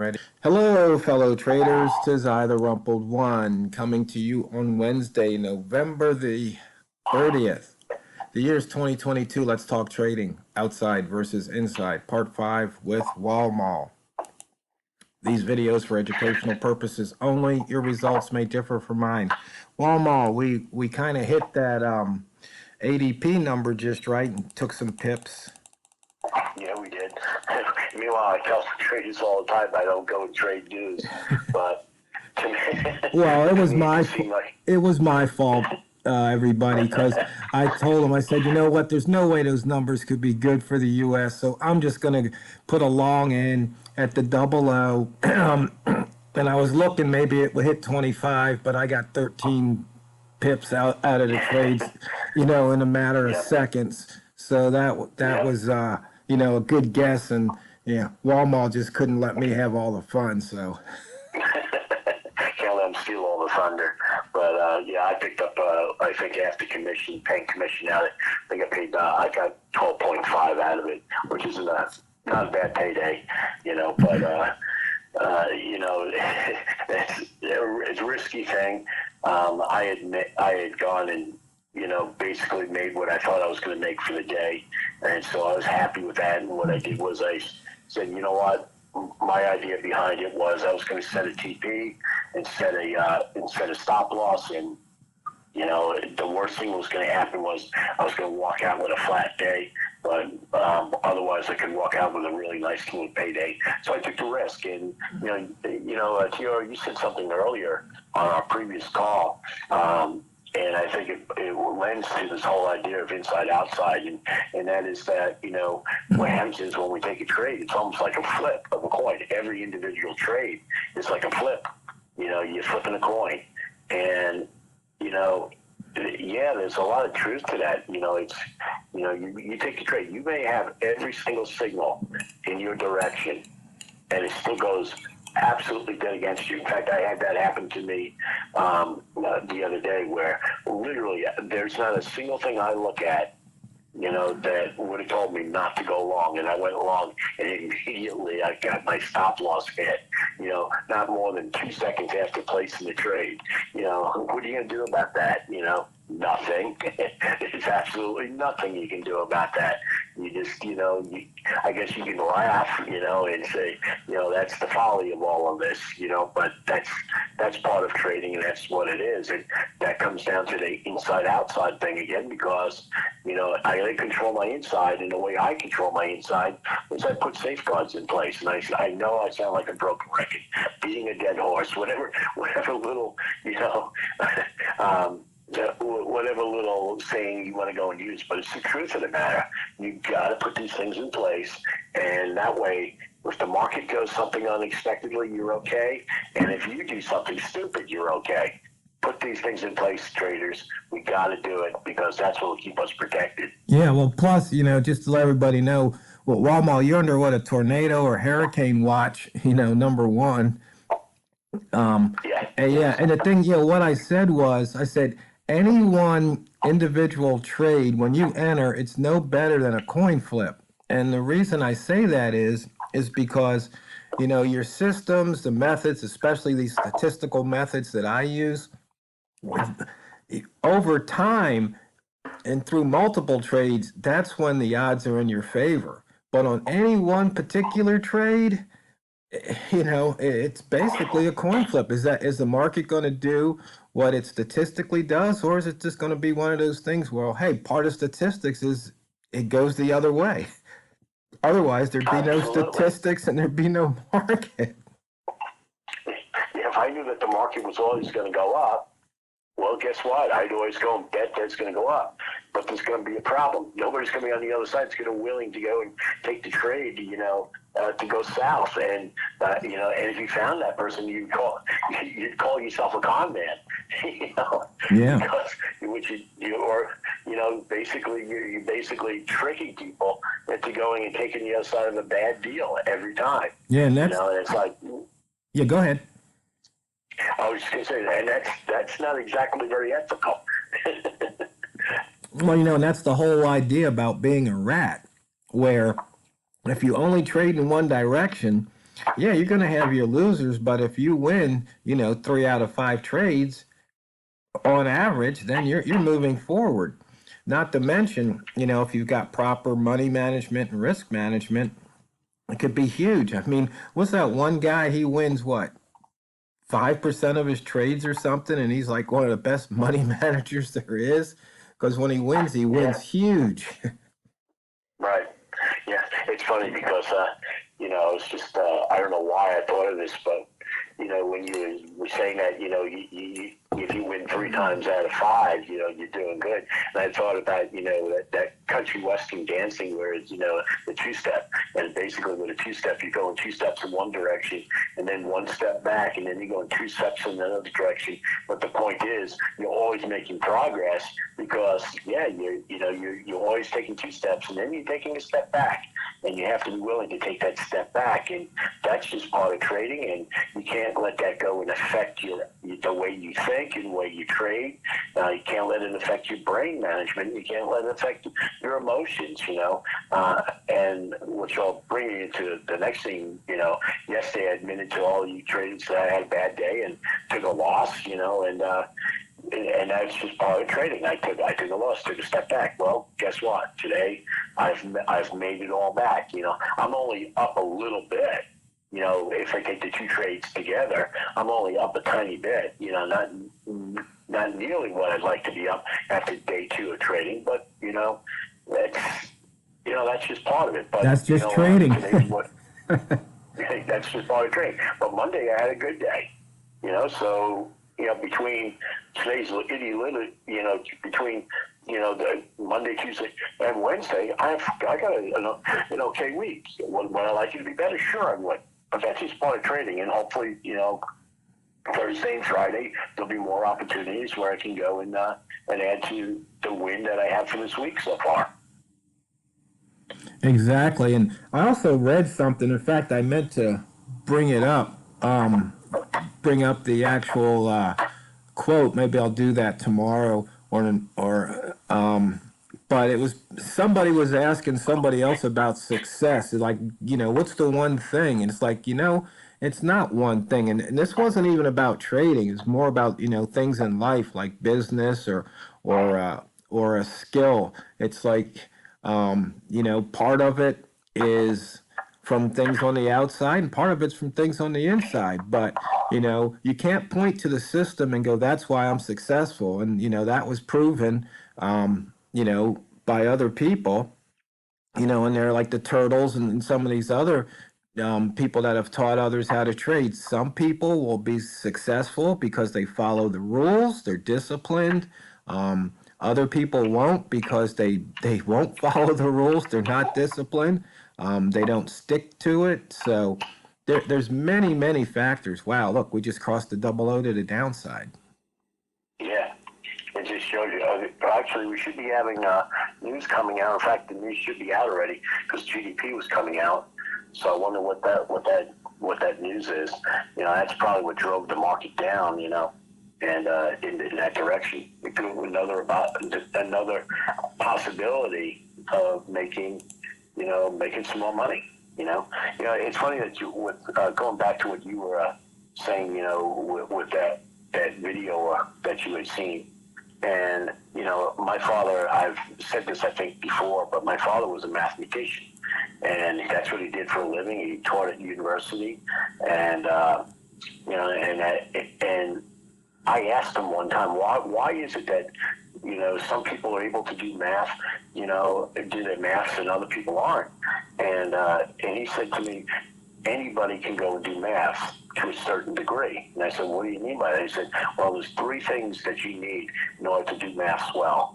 Ready? Hello, fellow traders. Tis I, the Rumpled One, coming to you on Wednesday, November the 30th. The year's 2022. Let's talk trading. Outside versus inside. Part 5 with Walmal. These videos for educational purposes only. Your results may differ from mine. Walmal, we kind of hit that ADP number just right and took some pips. Yeah, we did. Meanwhile, I tell traders all the time I don't go and trade news, but to me, well, it was my fault, everybody, because I told him, I said, you know what, there's no way those numbers could be good for the U.S., so I'm just going to put a long in at the double O, and I was looking, maybe it would hit 25, but I got 13 pips out of the trades, in a matter of seconds. So that was, a good guess, and Walmart just couldn't let me have all the fun, so. Can't let them steal all the thunder. But, I picked up, I think after paying commission out, I think I got 12.5 out of it, which is not a bad payday, but, it's a risky thing. I admit I had gone and, basically made what I thought I was going to make for the day. And so I was happy with that. And what I did was I said, you know what? My idea behind it was I was going to set a TP and set a stop loss. And, the worst thing that was going to happen was I was going to walk out with a flat day. But otherwise, I could walk out with a really nice little payday. So I took the risk. And, Tio, you said something earlier on our previous call. And I think it lends to this whole idea of inside-outside, and that is that, what happens is when we take a trade, it's almost like a flip of a coin. Every individual trade is like a flip. You're flipping a coin. And, there's a lot of truth to that. It's, you take the trade. You may have every single signal in your direction, and it still goes absolutely dead against you. In fact, I had that happen to me the other day where literally there's not a single thing I look at, that would have told me not to go long. And I went long and immediately I got my stop loss hit, not more than 2 seconds after placing the trade. What are you going to do about that? Nothing. It's absolutely nothing you can do about that. You just, I guess you can laugh, and say, that's the folly of all of this, but that's part of trading, and that's what it is. And that comes down to the inside-outside thing again, because, I control my inside, and the way I control my inside is I put safeguards in place. And I know I sound like a broken record, beating a dead horse, whatever little, whatever little saying you want to go and use, but it's the truth of the matter. You got to put these things in place, and that way, if the market goes something unexpectedly, you're okay, and if you do something stupid, you're okay. Put these things in place, traders. We got to do it because that's what will keep us protected. Yeah, well, plus, just to let everybody know, Walmart, you're under a tornado or hurricane watch, number one. And the thing, what I said, any one individual trade, when you enter, it's no better than a coin flip. And the reason I say that is because, your systems, the methods, especially these statistical methods that I use, over time and through multiple trades, that's when the odds are in your favor. But on any one particular trade, it's basically a coin flip. Is the market going to do what it statistically does, or is it just going to be one of those things where, hey, part of statistics is it goes the other way? Otherwise, there'd be no statistics and there'd be no market. Yeah, if I knew that the market was always going to go up, well, guess what? I'd always go and bet that it's going to go up. But there's going to be a problem. Nobody's going to be on the other side. It's going to be willing to go and take the trade, to go south. And, and if you found that person, you'd call yourself a con man, Yeah. Because, basically, you're basically tricking people into going and taking the other side of a bad deal every time. Yeah, and and it's like... Yeah, go ahead. I was just going to say that, and that's not exactly very ethical. Well, and that's the whole idea about being a rat, where if you only trade in one direction, Yeah, you're going to have your losers, but if you win, 3 out of 5 trades on average, then you're moving forward. Not to mention, if you've got proper money management and risk management, it could be huge. I mean, what's that one guy? He wins what, 5% of his trades or something, and he's like one of the best money managers there is. Because when he wins huge. Right. Yeah, it's funny because it's just I don't know why I thought of this, but when you were saying that, if you win 3 times out of 5, you're doing good. And I thought about, that country western dancing where it's, the two-step. And basically with a two-step, you go in 2 steps in one direction and then 1 step back, and then you go in 2 steps in another direction. But the point is, you're always making progress because, you're always taking 2 steps and then you're taking a step back. And you have to be willing to take that step back. And that's just part of trading. And you can't let that go and affect the way you think and the way you trade. You can't let it affect your brain management. You can't let it affect your emotions, and which I'll bring you to the next thing, yesterday I admitted to all you traders that I had a bad day and took a loss, and that's just part of trading. I took a loss, took a step back. Well, guess what? Today, I've made it all back. I'm only up a little bit. If I take the 2 trades together, I'm only up a tiny bit. Not nearly what I'd like to be up after day 2 of trading. But that's just part of it. But That's just trading. That's just part of trading. But Monday I had a good day. So between today's between the Monday, Tuesday, and Wednesday, I got an okay week. Would I like it to be better? Sure, I would. But that's just part of trading, and hopefully, Thursday and Friday there'll be more opportunities where I can go and add to the win that I have for this week so far. Exactly. And I also read something. In fact, I meant to bring it up, bring up the actual quote. Maybe I'll do that tomorrow but it was somebody was asking somebody else about success. Like, what's the one thing? And it's like, it's not one thing. And this wasn't even about trading. It's more about, things in life like business or a skill. It's like, part of it is from things on the outside and part of it's from things on the inside. But, you can't point to the system and go, that's why I'm successful. And, that was proven, by other people, and they're like the turtles and some of these other people that have taught others how to trade. Some people will be successful because they follow the rules, they're disciplined. Other people won't because they won't follow the rules. They're not disciplined. They don't stick to it. So there's many, many factors. Wow, look, we just crossed the double O to the downside. Yeah, it just shows you. Actually, we should be having news coming out. In fact, the news should be out already because GDP was coming out. So I wonder what that news is. That's probably what drove the market down. And in that direction, it could be another possibility of making some more money. It's funny that going back to what you were saying, with that video that you had seen, and my father, I've said this I think before, but my father was a mathematician, and that's what he did for a living. He taught at university, and and I asked him one time, why is it that, some people are able to do math, do their maths and other people aren't? And he said to me, anybody can go and do math to a certain degree. And I said, what do you mean by that? He said, well, there's 3 things that you need in order to do maths well.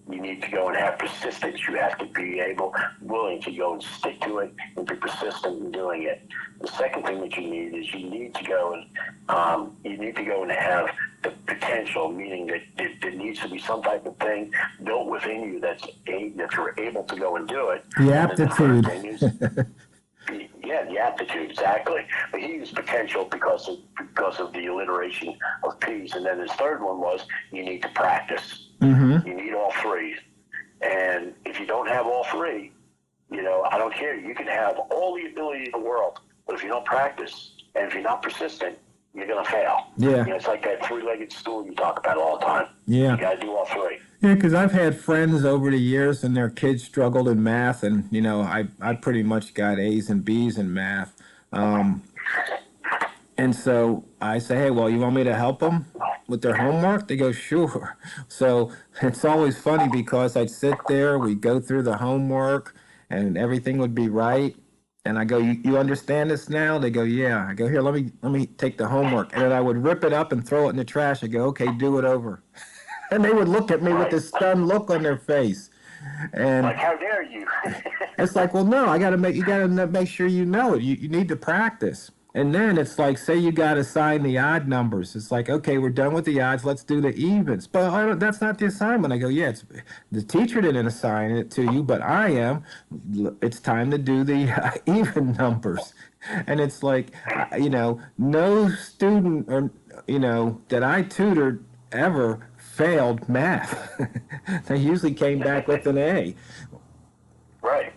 You need to go and have persistence. You have to be willing to go and stick to it and be persistent in doing it. The second thing that you need is you need to go and have the potential, meaning that there needs to be some type of thing built within you that you're able to go and do it. The aptitude. Yeah, the aptitude, exactly. But he used potential because of the alliteration of P's. And then his third one was you need to practice. Mm-hmm. You need all 3. And if you don't have all 3, I don't care. You can have all the ability in the world. But But if you don't practice and if you're not persistent, you're going to fail. Yeah. You know, it's like that three-legged stool you talk about all the time. Yeah. You got to do all three. Yeah, because I've had friends over the years and their kids struggled in math, and you know, I pretty much got A's and B's in math. And so I say, hey, well, you want me to help them with their homework? They go, sure. So it's always funny because I'd sit there, we'd go through the homework, and everything would be right. And I go, you understand this now? They go, yeah. I go, here, let me take the homework. And then I would rip it up and throw it in the trash. I go, okay, do it over. And they would look at me with this stunned look on their face. And like, how dare you? it's like, well, no, you gotta make sure you know it. You need to practice. And then it's like, say you got to assign the odd numbers. It's like, okay, we're done with the odds. Let's do the evens. But that's not the assignment. I go, yeah, the teacher didn't assign it to you, but I am. It's time to do the even numbers. And it's like, you know, no student or, you know, that I tutored ever failed math. They usually came back with an A. Right.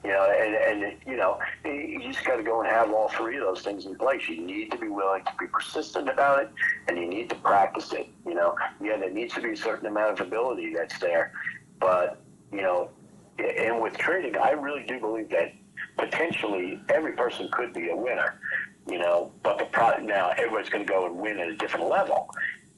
You know, and you know, you just got to go and have all three of those things in place. You need to be willing to be persistent about it, and you need to practice it. You know, yeah, there needs to be a certain amount of ability that's there, but you know, and with trading, I really do believe that potentially every person could be a winner. You know, but now everybody's going to go and win at a different level.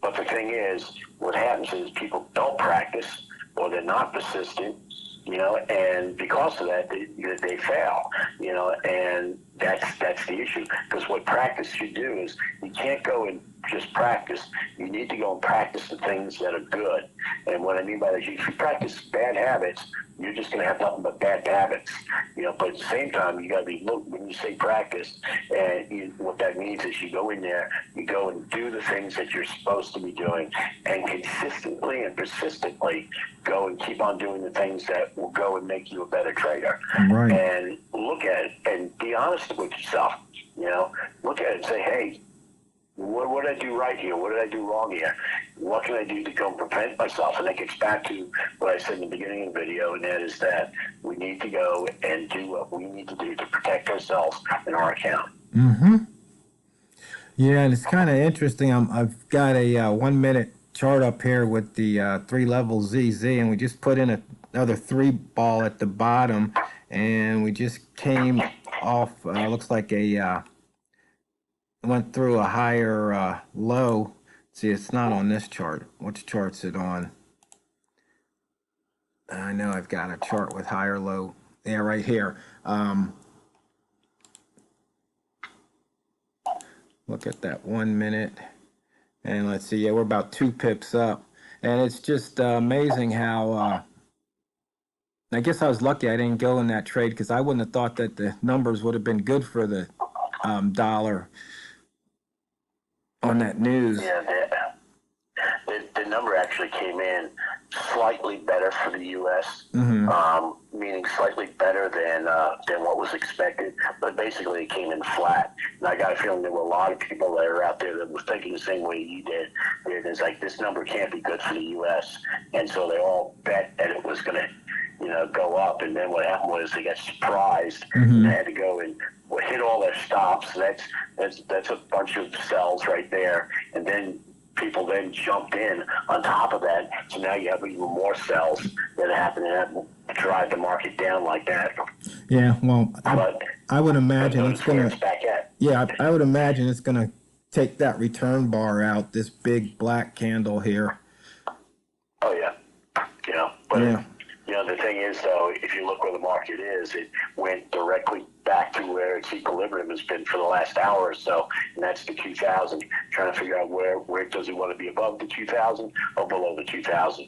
But the thing is, what happens is people don't practice or they're not persistent. You know, and because of that, they fail. You know, and that's the issue. Because what practice should do is you can't go and just practice. You need to go and practice the things that are good. And what I mean by that, if you practice bad habits, you're just going to have nothing but bad habits. You know, but at the same time, you got to be when you say practice, and what that means is you go in there, you go and do the things that you're supposed to be doing, and consistently and persistently go and keep on doing the things that will go and make you a better trader. Right. And look at it and be honest with yourself. You know, look at it and say, hey, what did I do right here? What did I do wrong here? What can I do to go and prevent myself? And that gets back to what I said in the beginning of the video, and that is that we need to go and do what we need to do to protect ourselves and our account. Mm-hmm. Yeah, and it's kind of interesting. I've got a 1 minute chart up here with the 3 level ZZ, and we just put in another 3 ball at the bottom, and we just came off, looks like went through a higher low. See, it's not on this chart. Which chart's it on? I know I've got a chart with higher low. Yeah, right here. Look at that 1 minute. And let's see, yeah, we're about 2 pips up. And it's just amazing how, I guess I was lucky I didn't go in that trade because I wouldn't have thought that the numbers would have been good for the dollar on that news. Yeah, the number actually came in slightly better for the U.S., meaning slightly better than what was expected, but basically it came in flat. And I got a feeling there were a lot of people that are out there that were thinking the same way you did. It's like, this number can't be good for the U.S., and so they all bet that it was going to, you know, go up. And then what happened was they got surprised and they had to go and hit all their stops. That's a bunch of sells right there, and then people then jumped in on top of that. So now you have even more sells that happen and drive the market down like that. Yeah, well, I would imagine it's going to. Yeah, I would imagine it's going to take that return bar out. This big black candle here. Oh yeah, you know, but yeah. You know, the thing is, though, if you look where the market is, it went directly back to where its equilibrium has been for the last hour or so, and that's the 2,000. Trying to figure out where does it want to be, above the 2,000 or below the 2,000.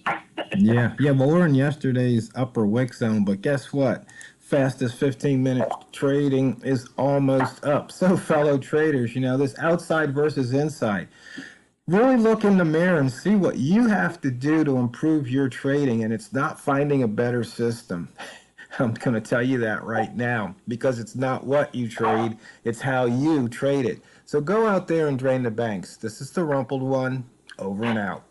Yeah. Well, we're in yesterday's upper wick zone, but guess what? Fastest 15-minute trading is almost up. So, fellow traders, you know, this outside versus inside. Really look in the mirror and see what you have to do to improve your trading, and it's not finding a better system. I'm going to tell you that right now, because it's not what you trade, it's how you trade it. So go out there and drain the banks. This is the Rumpled One, over and out.